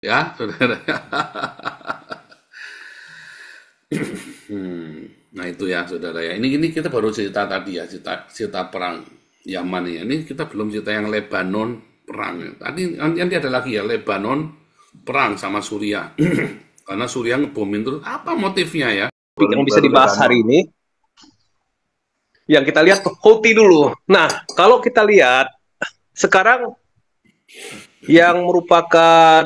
Ya, saudara. Nah itu ya, saudara ya. Ini kita baru cerita tadi ya, cerita perang Yaman ya. Ini kita belum cerita yang Lebanon perang. Nanti ada lagi ya, Lebanon perang sama Suriah. Karena Suriah ngebomin terus. Apa motifnya ya? Topik yang bisa Baru dibahas Lebanon. hari ini, yang kita lihat Houthi dulu. Nah, kalau kita lihat sekarang yang merupakan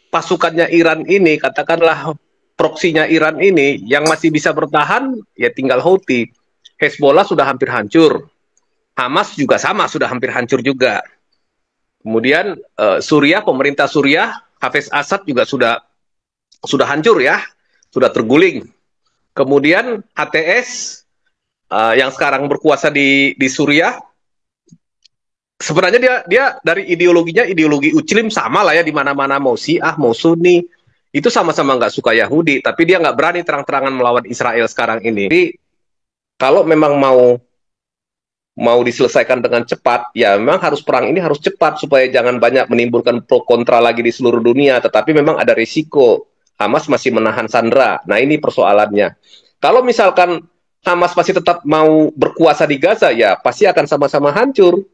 pasukannya Iran ini, katakanlah proksinya Iran ini, yang masih bisa bertahan, ya tinggal Houthi. Hezbollah sudah hampir hancur. Hamas juga sama, sudah hampir hancur juga. Kemudian Suriah, pemerintah Suriah, Hafez Assad juga sudah hancur ya, sudah terguling. Kemudian HTS yang sekarang berkuasa di Suriah, sebenarnya dia dari ideologinya ideologi Muslim sama lah ya, di mana-mana mau Syiah mau Sunni itu sama-sama nggak suka Yahudi, tapi dia nggak berani terang-terangan melawan Israel sekarang ini. Jadi kalau memang mau diselesaikan dengan cepat, ya memang harus perang ini harus cepat supaya jangan banyak menimbulkan pro kontra lagi di seluruh dunia. Tetapi memang ada risiko Hamas masih menahan sandera. Nah ini persoalannya. Kalau misalkan Hamas masih tetap mau berkuasa di Gaza, ya pasti akan sama-sama hancur.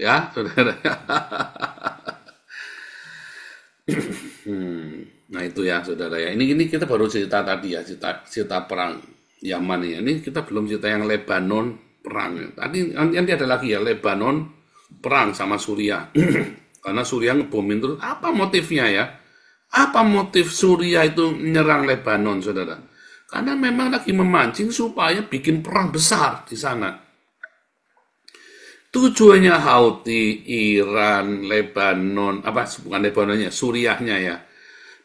Ya, saudara. Nah itu ya, saudara ya. Ini kita baru cerita tadi ya, cerita perang Yaman ya. Ini kita belum cerita yang Lebanon perang. Nanti ada lagi ya, Lebanon perang sama Suriah. Karena Suriah ngebomin terus. Apa motifnya ya? Apa motif Suriah itu menyerang Lebanon, saudara? Karena memang lagi memancing supaya bikin perang besar di sana. Tujuannya Houthi, Iran, Lebanon, bukan Lebanonnya, Suriahnya ya.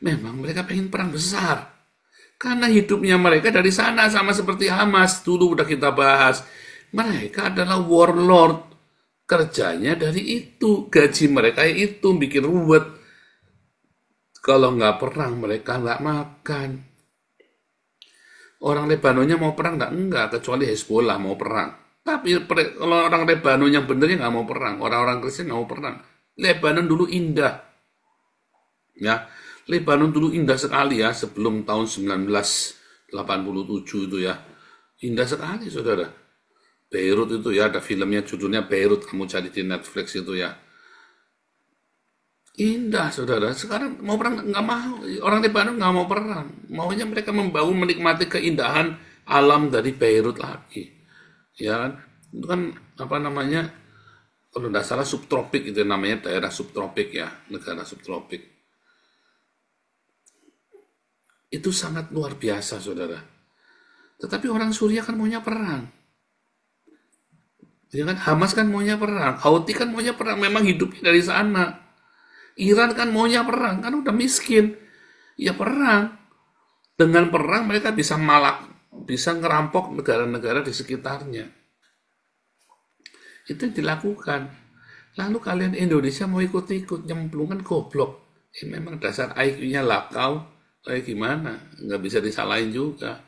Memang mereka pengen perang besar. Karena hidupnya mereka dari sana sama seperti Hamas. Dulu udah kita bahas. Mereka adalah warlord. Kerjanya dari itu. Gaji mereka itu bikin ruwet. Kalau nggak perang mereka nggak makan. Orang Lebanonnya mau perang nggak, kecuali Hezbollah mau perang. Tapi kalau orang Lebanon yang benernya nggak mau perang, orang-orang Kristen nggak mau perang. Lebanon dulu indah, ya. Lebanon dulu indah sekali ya sebelum tahun 1987 itu ya. Indah sekali, saudara. Beirut itu ya, ada filmnya judulnya Beirut, kamu cari di Netflix itu ya. Indah, saudara. Sekarang mau perang nggak mau. Orang Lebanon nggak mau perang. Maunya mereka membangun, menikmati keindahan alam dari Beirut lagi. Ya kan? Itu kan apa namanya? Kalau tidak salah subtropik itu namanya, daerah subtropik ya, negara subtropik. Itu sangat luar biasa, saudara. Tetapi orang Suriah kan maunya perang. Ya kan? Hamas kan maunya perang. Houthi kan maunya perang. Memang hidupnya dari sana. Iran kan maunya perang. Kan udah miskin. Ya perang. Dengan perang mereka bisa bisa ngerampok negara-negara di sekitarnya. Itu yang dilakukan. Lalu kalian Indonesia mau ikut-ikut, nyemplung kan goblok. Memang dasar IQ-nya lakau, kayak gimana? Nggak bisa disalahin juga.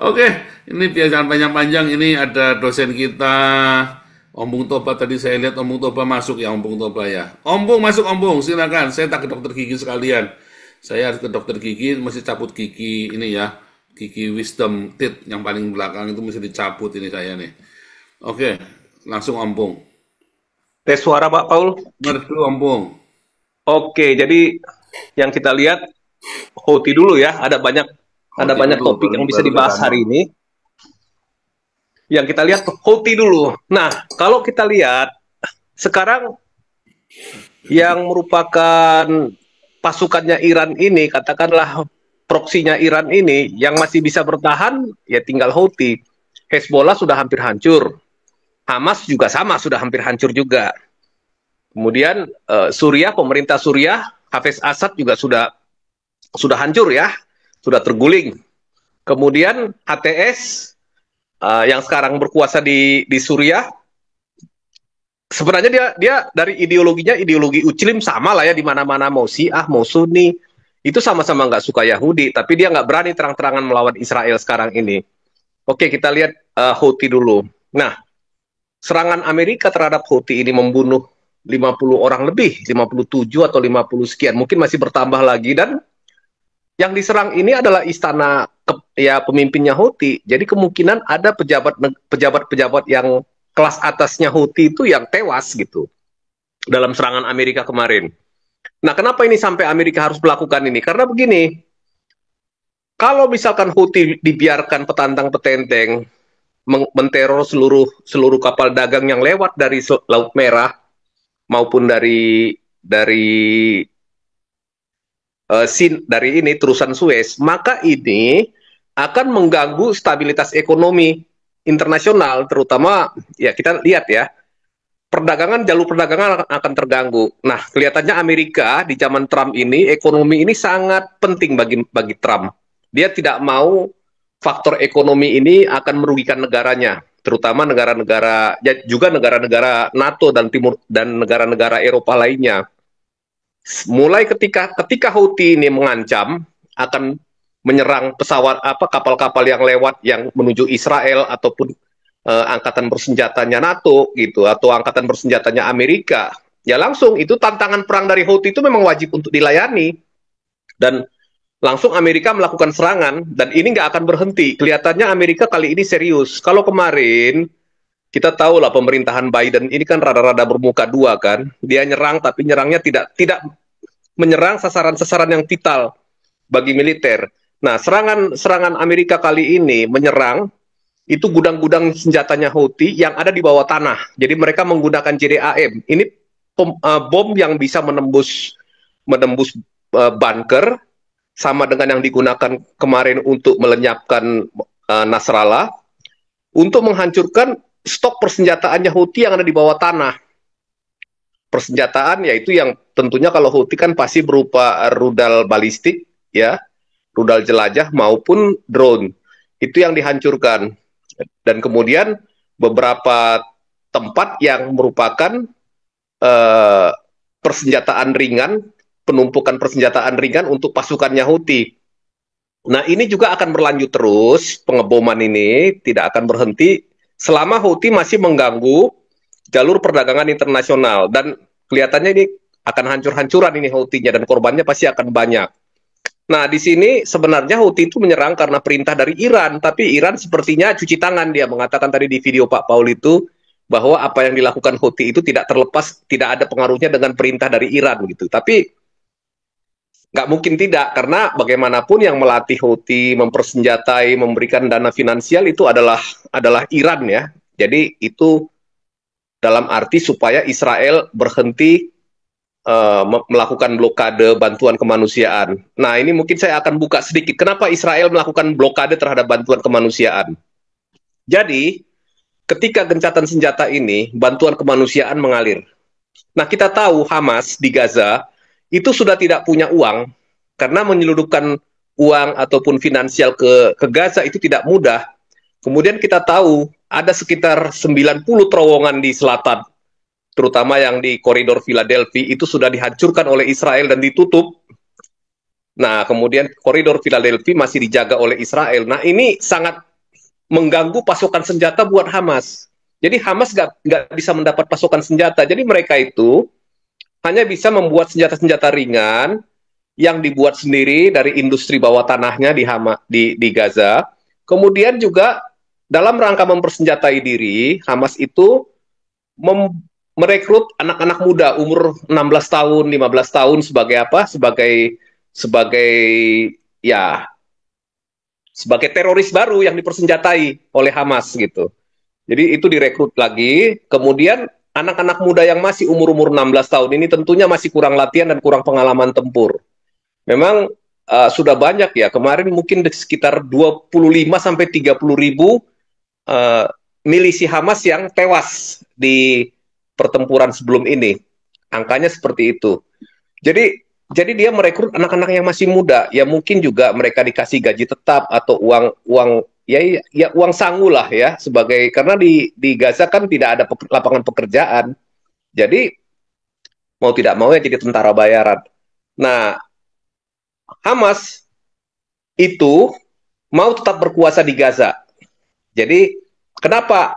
Oke, ini biar panjang-panjang. Ini ada dosen kita, Om Bung Toba. Tadi saya lihat Om Bung Toba masuk ya, Om Bung Toba ya. Om Bung masuk, Om Bung, silakan. Saya tak ke dokter gigi sekalian. Saya harus ke dokter gigi, mesti cabut gigi ini ya, gigi wisdom teeth yang paling belakang itu mesti dicabut ini saya nih. Oke, langsung Om Bung. Tes suara Pak Paul. Merdu Om Bung. Oke, jadi yang kita lihat Houthi dulu ya, ada banyak dulu, topik yang bisa baru dibahas Lebanon. hari ini. Yang kita lihat Houthi dulu. Nah, kalau kita lihat sekarang yang merupakan pasukannya Iran ini, katakanlah proksinya Iran ini, yang masih bisa bertahan, ya tinggal Houthi. Hezbollah sudah hampir hancur. Hamas juga sama, sudah hampir hancur juga. Kemudian Suriah, pemerintah Suriah, Hafez Assad juga sudah hancur ya, sudah terguling. Kemudian HTS yang sekarang berkuasa di Suriah, sebenarnya dia dari ideologinya ideologi Muslim sama lah ya, di mana-mana mau Syiah mau Sunni itu sama-sama nggak suka Yahudi, tapi dia nggak berani terang-terangan melawan Israel sekarang ini. Oke, kita lihat Houthi dulu. Nah, serangan Amerika terhadap Houthi ini membunuh 50 orang lebih, 57 atau 50 sekian, mungkin masih bertambah lagi, dan yang diserang ini adalah istana ya pemimpinnya Houthi. Jadi kemungkinan ada pejabat-pejabat yang kelas atasnya Houthi itu yang tewas gitu dalam serangan Amerika kemarin. Nah, kenapa ini sampai Amerika harus melakukan ini? Karena begini, kalau misalkan Houthi dibiarkan petantang-petenteng menteror seluruh kapal dagang yang lewat dari Laut Merah maupun dari dari ini terusan Suez, maka ini akan mengganggu stabilitas ekonomi internasional, terutama ya kita lihat ya, jalur perdagangan akan terganggu. Nah, kelihatannya Amerika di zaman Trump ini, ekonomi ini sangat penting bagi Trump. Dia tidak mau faktor ekonomi ini akan merugikan negaranya, terutama negara-negara, ya juga negara-negara NATO dan negara-negara Eropa lainnya. Mulai ketika Houthi ini mengancam akan menyerang kapal-kapal yang lewat yang menuju Israel ataupun angkatan bersenjatanya NATO gitu atau angkatan bersenjatanya Amerika, ya langsung itu tantangan perang dari Houthi itu memang wajib untuk dilayani, dan langsung Amerika melakukan serangan, dan ini nggak akan berhenti. Kelihatannya Amerika kali ini serius. Kalau kemarin kita tahu lah pemerintahan Biden ini kan rada-rada bermuka dua kan. Dia nyerang tapi nyerangnya tidak menyerang sasaran-sasaran yang vital bagi militer. Nah, serangan Amerika kali ini menyerang itu gudang-gudang senjatanya Houthi yang ada di bawah tanah. Jadi mereka menggunakan JDAM. Ini bom yang bisa menembus bunker, sama dengan yang digunakan kemarin untuk melenyapkan Nasrallah, untuk menghancurkan stok persenjataannya Houthi yang ada di bawah tanah. Persenjataan yaitu yang tentunya kalau Houthi kan pasti berupa rudal balistik, ya, rudal jelajah maupun drone. Itu yang dihancurkan. Dan kemudian beberapa tempat yang merupakan persenjataan ringan, penumpukan persenjataan ringan untuk pasukannya Houthi. Nah, ini juga akan berlanjut terus, pengeboman ini tidak akan berhenti selama Houthi masih mengganggu jalur perdagangan internasional, dan kelihatannya ini akan hancur-hancuran ini Houthi-nya, dan korbannya pasti akan banyak. Nah, di sini sebenarnya Houthi itu menyerang karena perintah dari Iran, tapi Iran sepertinya cuci tangan. Dia mengatakan tadi di video Pak Paul itu bahwa apa yang dilakukan Houthi itu tidak ada pengaruhnya dengan perintah dari Iran gitu. Tapi nggak mungkin tidak, karena bagaimanapun yang melatih Houthi, mempersenjatai, memberikan dana finansial itu adalah Iran ya. Jadi itu dalam arti supaya Israel berhenti melakukan blokade bantuan kemanusiaan. Nah, ini mungkin saya akan buka sedikit kenapa Israel melakukan blokade terhadap bantuan kemanusiaan. Jadi, ketika gencatan senjata ini, bantuan kemanusiaan mengalir. Nah, kita tahu Hamas di Gaza itu sudah tidak punya uang, karena menyeludupkan uang ataupun finansial ke Gaza itu tidak mudah. Kemudian kita tahu ada sekitar 90 terowongan di selatan, terutama yang di koridor Philadelphia itu sudah dihancurkan oleh Israel dan ditutup. Nah, kemudian koridor Philadelphia masih dijaga oleh Israel. Nah, ini sangat mengganggu pasokan senjata buat Hamas. Jadi Hamas nggak bisa mendapat pasokan senjata. Jadi mereka itu hanya bisa membuat senjata-senjata ringan yang dibuat sendiri dari industri bawah tanahnya di Gaza. Kemudian juga dalam rangka mempersenjatai diri, Hamas itu merekrut anak-anak muda umur 16 tahun, 15 tahun sebagai apa? Sebagai teroris baru yang dipersenjatai oleh Hamas gitu. Jadi itu direkrut lagi. Kemudian anak-anak muda yang masih umur-umur 16 tahun ini tentunya masih kurang latihan dan kurang pengalaman tempur. Memang sudah banyak ya. Kemarin mungkin sekitar 25 sampai 30 ribu milisi Hamas yang tewas di pertempuran sebelum ini. Angkanya seperti itu. Jadi dia merekrut anak-anak yang masih muda, ya mungkin juga mereka dikasih gaji tetap atau uang sangu lah ya, karena di Gaza kan tidak ada lapangan pekerjaan. Jadi mau tidak mau ya jadi tentara bayaran. Nah, Hamas itu mau tetap berkuasa di Gaza. Jadi kenapa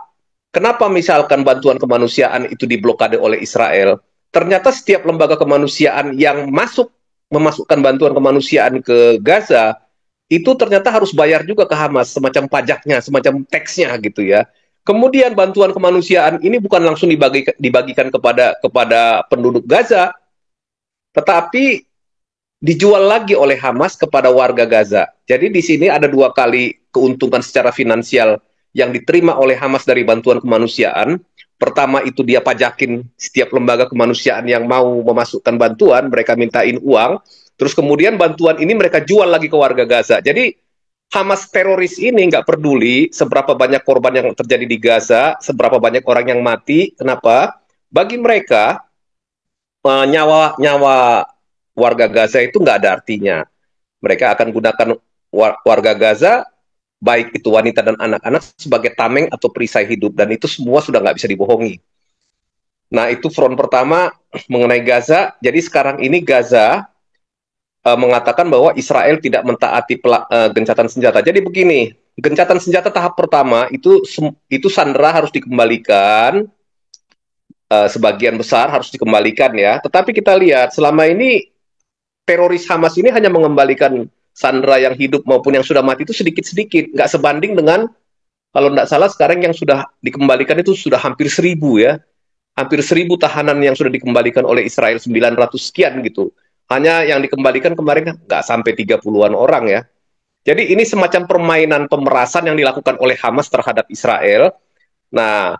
kenapa misalkan bantuan kemanusiaan itu diblokade oleh Israel? Ternyata setiap lembaga kemanusiaan yang memasukkan bantuan kemanusiaan ke Gaza itu ternyata harus bayar juga ke Hamas, semacam pajaknya, semacam teksnya gitu ya. Kemudian bantuan kemanusiaan ini bukan langsung dibagikan kepada penduduk Gaza, tetapi dijual lagi oleh Hamas kepada warga Gaza. Jadi di sini ada dua kali keuntungan secara finansial yang diterima oleh Hamas dari bantuan kemanusiaan. Pertama itu dia pajakin setiap lembaga kemanusiaan yang mau memasukkan bantuan, mereka mintain uang. Terus kemudian bantuan ini mereka jual lagi ke warga Gaza. Jadi Hamas teroris ini nggak peduli seberapa banyak korban yang terjadi di Gaza, seberapa banyak orang yang mati. Kenapa? Bagi mereka nyawa warga Gaza itu nggak ada artinya. Mereka akan gunakan warga Gaza, baik itu wanita dan anak-anak, sebagai tameng atau perisai hidup. Dan itu semua sudah nggak bisa dibohongi. Nah, itu front pertama mengenai Gaza. Jadi sekarang ini Gaza mengatakan bahwa Israel tidak mentaati gencatan senjata. Jadi begini, gencatan senjata tahap pertama itu sandera harus dikembalikan, sebagian besar harus dikembalikan ya. Tetapi kita lihat selama ini teroris Hamas ini hanya mengembalikan sandera yang hidup maupun yang sudah mati itu sedikit-sedikit, nggak sebanding dengan, kalau nggak salah sekarang yang sudah dikembalikan itu sudah hampir 1.000 ya, hampir 1.000 tahanan yang sudah dikembalikan oleh Israel, 900 sekian gitu. Hanya yang dikembalikan kemarin nggak sampai 30-an orang ya. Jadi ini semacam permainan pemerasan yang dilakukan oleh Hamas terhadap Israel. Nah,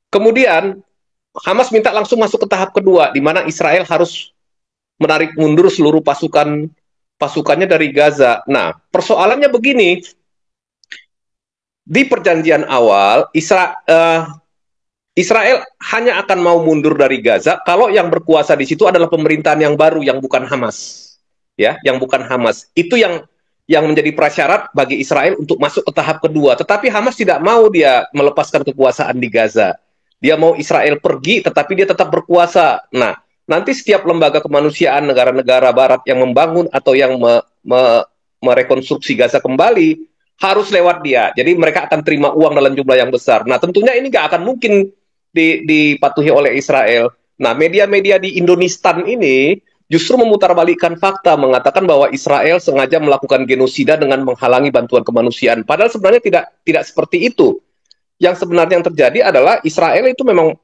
kemudian Hamas minta langsung masuk ke tahap kedua, di mana Israel harus menarik mundur seluruh pasukannya dari Gaza. Nah, persoalannya begini, di perjanjian awal Israel hanya akan mau mundur dari Gaza kalau yang berkuasa di situ adalah pemerintahan yang baru yang bukan Hamas, ya, yang bukan Hamas. Itu yang menjadi prasyarat bagi Israel untuk masuk ke tahap kedua. Tetapi Hamas tidak mau dia melepaskan kekuasaan di Gaza. Dia mau Israel pergi, tetapi dia tetap berkuasa. Nah, nanti setiap lembaga kemanusiaan negara-negara Barat yang membangun atau yang merekonstruksi Gaza kembali harus lewat dia. Jadi mereka akan terima uang dalam jumlah yang besar. Nah, tentunya ini nggak akan mungkin dipatuhi oleh Israel. Nah, media-media di Indonesia ini justru memutarbalikkan fakta, mengatakan bahwa Israel sengaja melakukan genosida dengan menghalangi bantuan kemanusiaan. Padahal sebenarnya tidak seperti itu. Yang sebenarnya yang terjadi adalah Israel itu memang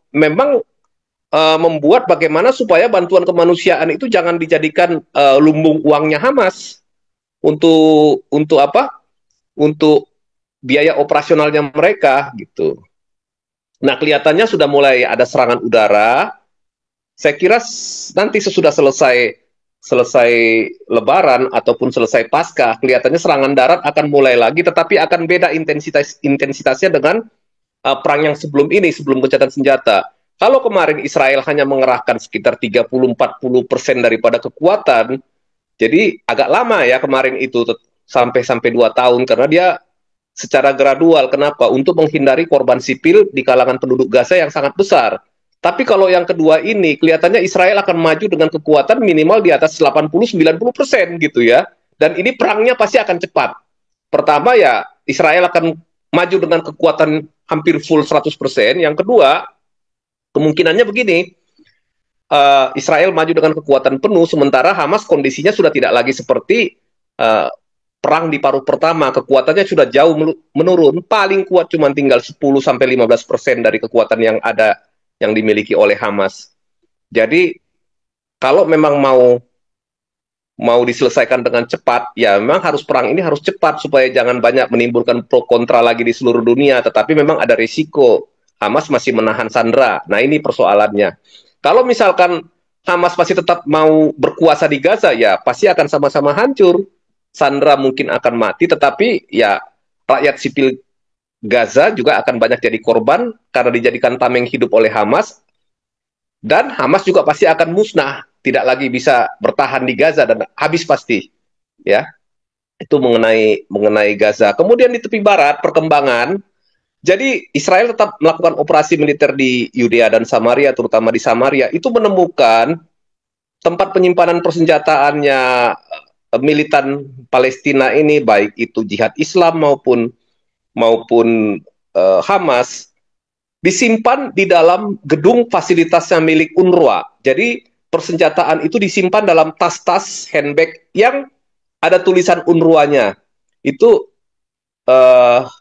membuat bagaimana supaya bantuan kemanusiaan itu jangan dijadikan lumbung uangnya Hamas untuk apa? Untuk biaya operasionalnya mereka gitu. Nah, kelihatannya sudah mulai ada serangan udara. Saya kira nanti sesudah selesai Lebaran ataupun selesai Pasca, kelihatannya serangan darat akan mulai lagi, tetapi akan beda intensitasnya dengan perang yang sebelum ini, sebelum gencatan senjata. Kalau kemarin Israel hanya mengerahkan sekitar 30-40% daripada kekuatan, jadi agak lama ya kemarin itu sampai 2 tahun karena dia secara gradual. Kenapa? Untuk menghindari korban sipil di kalangan penduduk Gaza yang sangat besar. Tapi kalau yang kedua ini, kelihatannya Israel akan maju dengan kekuatan minimal di atas 80-90% gitu ya. Dan ini perangnya pasti akan cepat. Pertama ya, Israel akan maju dengan kekuatan hampir full 100%. Yang kedua, kemungkinannya begini, Israel maju dengan kekuatan penuh, sementara Hamas kondisinya sudah tidak lagi seperti perang di paruh pertama, kekuatannya sudah jauh menurun, paling kuat cuma tinggal 10-15% dari kekuatan yang ada, yang dimiliki oleh Hamas. Jadi kalau memang mau diselesaikan dengan cepat, ya memang perang ini harus cepat supaya jangan banyak menimbulkan pro kontra lagi di seluruh dunia, tetapi memang ada risiko Hamas masih menahan sandera. Nah, ini persoalannya. Kalau misalkan Hamas masih tetap mau berkuasa di Gaza, ya pasti akan sama-sama hancur. Sandera mungkin akan mati, tetapi ya rakyat sipil Gaza juga akan banyak jadi korban karena dijadikan tameng hidup oleh Hamas, dan Hamas juga pasti akan musnah, tidak lagi bisa bertahan di Gaza dan habis pasti. Ya, itu mengenai Gaza. Kemudian di tepi barat perkembangan, jadi Israel tetap melakukan operasi militer di Yudea dan Samaria, terutama di Samaria, itu menemukan tempat penyimpanan persenjataannya militan Palestina ini, baik itu jihad Islam maupun Hamas, disimpan di dalam gedung fasilitasnya milik UNRWA. Jadi persenjataan itu disimpan dalam tas-tas handbag yang ada tulisan UNRWA-nya. Itu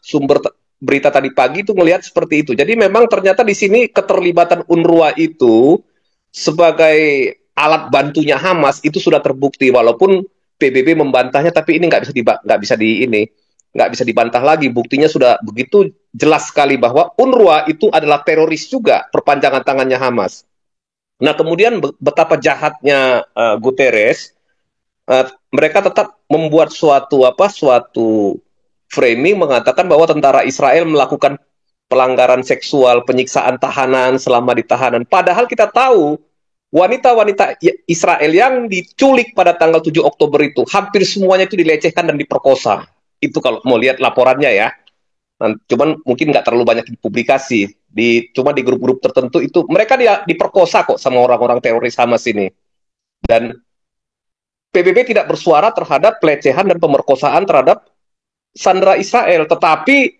sumber berita tadi pagi itu melihat seperti itu. Jadi memang ternyata di sini keterlibatan UNRWA itu sebagai alat bantunya Hamas itu sudah terbukti, walaupun PBB membantahnya, tapi ini nggak bisa dibantah lagi. Buktinya sudah begitu jelas sekali bahwa UNRWA itu adalah teroris juga, perpanjangan tangannya Hamas. Nah, kemudian betapa jahatnya Guterres, mereka tetap membuat suatu framing mengatakan bahwa tentara Israel melakukan pelanggaran seksual, penyiksaan tahanan selama di tahanan. Padahal kita tahu wanita-wanita Israel yang diculik pada tanggal 7 Oktober itu hampir semuanya itu dilecehkan dan diperkosa. Itu kalau mau lihat laporannya ya. Cuman mungkin nggak terlalu banyak dipublikasi. Cuma di grup-grup tertentu itu mereka diperkosa kok sama orang-orang teroris Hamas ini. Dan PBB tidak bersuara terhadap pelecehan dan pemerkosaan terhadap sandera Israel, tetapi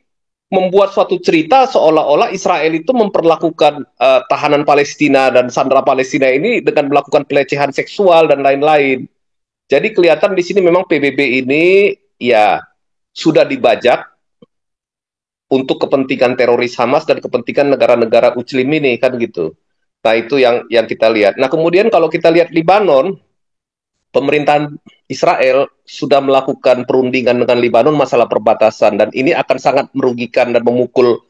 membuat suatu cerita seolah-olah Israel itu memperlakukan tahanan Palestina dan sandera Palestina ini dengan melakukan pelecehan seksual dan lain-lain. Jadi kelihatan di sini memang PBB ini ya sudah dibajak untuk kepentingan teroris Hamas dan kepentingan negara-negara Muslim ini kan gitu. Nah itu yang kita lihat. Nah kemudian kalau kita lihat Libanon, pemerintahan Israel sudah melakukan perundingan dengan Libanon masalah perbatasan, dan ini akan sangat merugikan dan memukul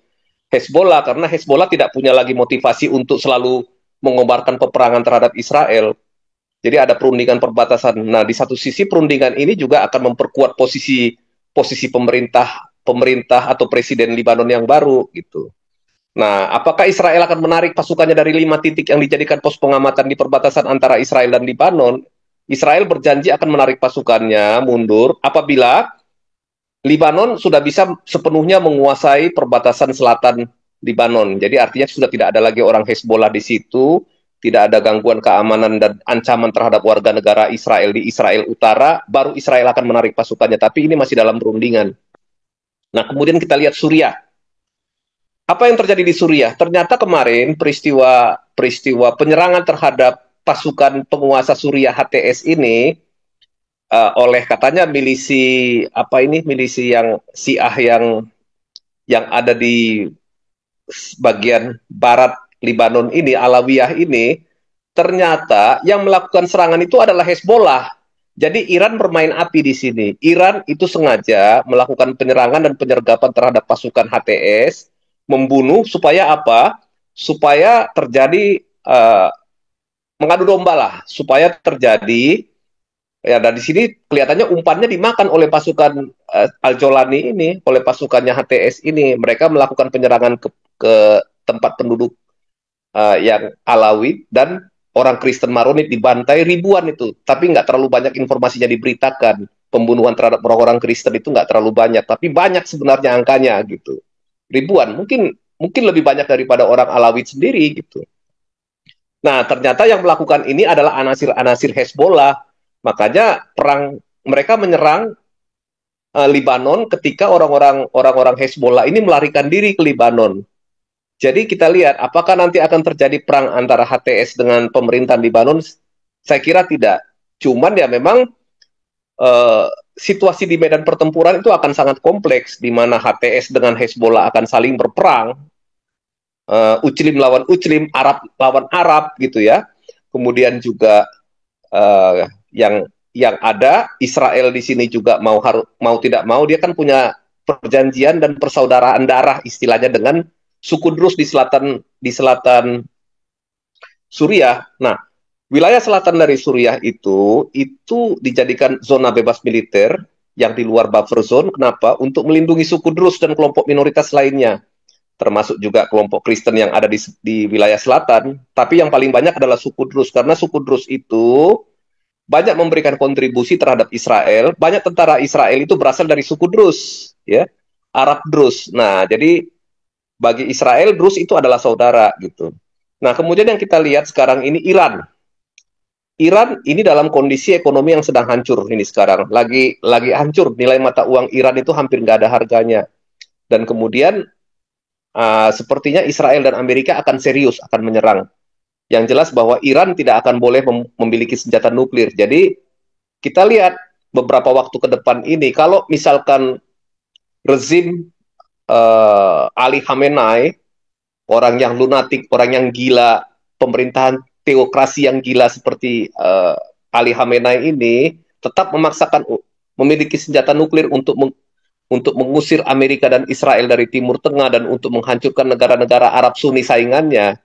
Hezbollah, karena Hezbollah tidak punya lagi motivasi untuk selalu mengobarkan peperangan terhadap Israel. Jadi ada perundingan perbatasan. Nah, di satu sisi perundingan ini juga akan memperkuat posisi pemerintah atau presiden Libanon yang baru gitu. Nah, apakah Israel akan menarik pasukannya dari 5 titik yang dijadikan pos pengamatan di perbatasan antara Israel dan Libanon? Israel berjanji akan menarik pasukannya mundur apabila Libanon sudah bisa sepenuhnya menguasai perbatasan selatan Libanon. Jadi artinya sudah tidak ada lagi orang Hezbollah di situ, tidak ada gangguan keamanan dan ancaman terhadap warga negara Israel di Israel Utara, baru Israel akan menarik pasukannya. Tapi ini masih dalam perundingan. Nah, kemudian kita lihat Suriah. Apa yang terjadi di Suriah? Ternyata kemarin peristiwa penyerangan terhadap pasukan penguasa Suriah HTS ini oleh katanya milisi yang Syiah yang ada di bagian barat Libanon ini, Alawiyah ini, ternyata yang melakukan serangan itu adalah Hezbollah. Jadi Iran bermain api di sini. Iran itu sengaja melakukan penyerangan dan penyergapan terhadap pasukan HTS, membunuh supaya apa? Supaya terjadi mengadu domba lah, supaya terjadi ya. Dan di sini kelihatannya umpannya dimakan oleh pasukan Al-Jolani ini, oleh pasukannya HTS ini. Mereka melakukan penyerangan ke tempat penduduk yang Alawi, dan orang Kristen Maronit dibantai ribuan itu. Tapi nggak terlalu banyak informasinya diberitakan. Pembunuhan terhadap orang-orang Kristen itu nggak terlalu banyak, tapi banyak sebenarnya angkanya gitu. Ribuan, mungkin lebih banyak daripada orang Alawit sendiri gitu. Nah, ternyata yang melakukan ini adalah anasir-anasir Hezbollah. Makanya mereka menyerang Libanon ketika orang-orang Hezbollah ini melarikan diri ke Libanon. Jadi kita lihat apakah nanti akan terjadi perang antara HTS dengan pemerintahan Libanon? Saya kira tidak. Cuman ya memang situasi di medan pertempuran itu akan sangat kompleks, di mana HTS dengan Hezbollah akan saling berperang. Uclim lawan Uclim, Arab lawan Arab gitu ya. Kemudian juga yang ada Israel di sini juga mau tidak mau, dia kan punya perjanjian dan persaudaraan darah istilahnya dengan suku Druze di selatan Suriah. Nah, wilayah selatan dari Suriah itu dijadikan zona bebas militer yang di luar buffer zone. Kenapa? Untuk melindungi suku Druze dan kelompok minoritas lainnya, termasuk juga kelompok Kristen yang ada di wilayah selatan. Tapi yang paling banyak adalah suku Druze, karena suku Druze itu banyak memberikan kontribusi terhadap Israel. Banyak tentara Israel itu berasal dari suku Druze, ya, Arab Druze. Nah, jadi bagi Israel, Druze itu adalah saudara gitu. Nah, kemudian yang kita lihat sekarang ini Iran. Iran ini dalam kondisi ekonomi yang sedang hancur ini sekarang, lagi hancur, nilai mata uang Iran itu hampir nggak ada harganya. Dan kemudian sepertinya Israel dan Amerika akan serius akan menyerang. Yang jelas bahwa Iran tidak akan boleh memiliki senjata nuklir. Jadi kita lihat beberapa waktu ke depan ini, kalau misalkan rezim Ali Khamenei, orang yang lunatik, orang yang gila, pemerintahan teokrasi yang gila seperti Ali Khamenei ini tetap memaksakan memiliki senjata nuklir untuk mengusir Amerika dan Israel dari Timur Tengah dan untuk menghancurkan negara-negara Arab Sunni saingannya,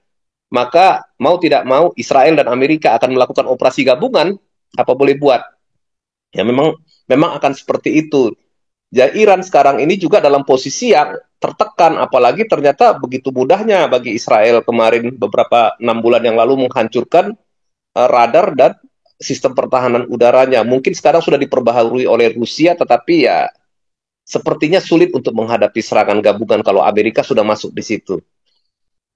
maka mau tidak mau Israel dan Amerika akan melakukan operasi gabungan. Apa boleh buat? Ya memang akan seperti itu. Jadi Iran sekarang ini juga dalam posisi yang tertekan, apalagi ternyata begitu mudahnya bagi Israel kemarin beberapa 6 bulan yang lalu menghancurkan radar dan sistem pertahanan udaranya. Mungkin sekarang sudah diperbaharui oleh Rusia, tetapi ya sepertinya sulit untuk menghadapi serangan gabungan kalau Amerika sudah masuk di situ.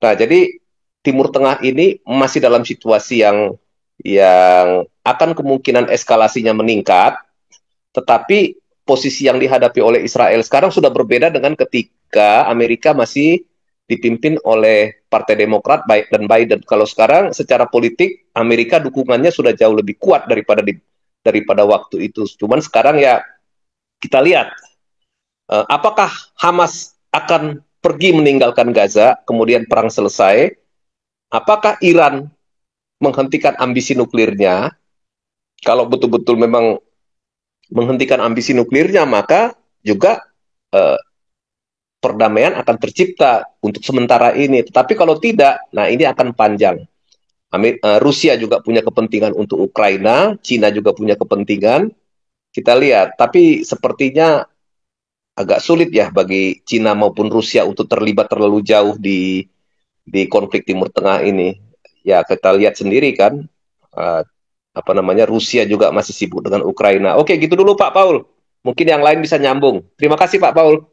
Nah, jadi Timur Tengah ini masih dalam situasi yang akan kemungkinan eskalasinya meningkat, tetapi posisi yang dihadapi oleh Israel sekarang sudah berbeda dengan ketika Amerika masih dipimpin oleh Partai Demokrat dan Biden. Kalau sekarang secara politik Amerika dukungannya sudah jauh lebih kuat daripada waktu itu. Cuman sekarang ya kita lihat apakah Hamas akan pergi meninggalkan Gaza, kemudian perang selesai? Apakah Iran menghentikan ambisi nuklirnya? Kalau betul-betul memang menghentikan ambisi nuklirnya, maka juga eh, perdamaian akan tercipta untuk sementara ini. Tetapi kalau tidak, nah ini akan panjang. Rusia juga punya kepentingan untuk Ukraina, Cina juga punya kepentingan. Kita lihat, tapi sepertinya agak sulit ya bagi Cina maupun Rusia untuk terlibat terlalu jauh di konflik Timur Tengah ini. Ya kita lihat sendiri kan, uh, apa namanya, Rusia juga masih sibuk dengan Ukraina. Oke, gitu dulu Pak Paul. Mungkin yang lain bisa nyambung. Terima kasih Pak Paul.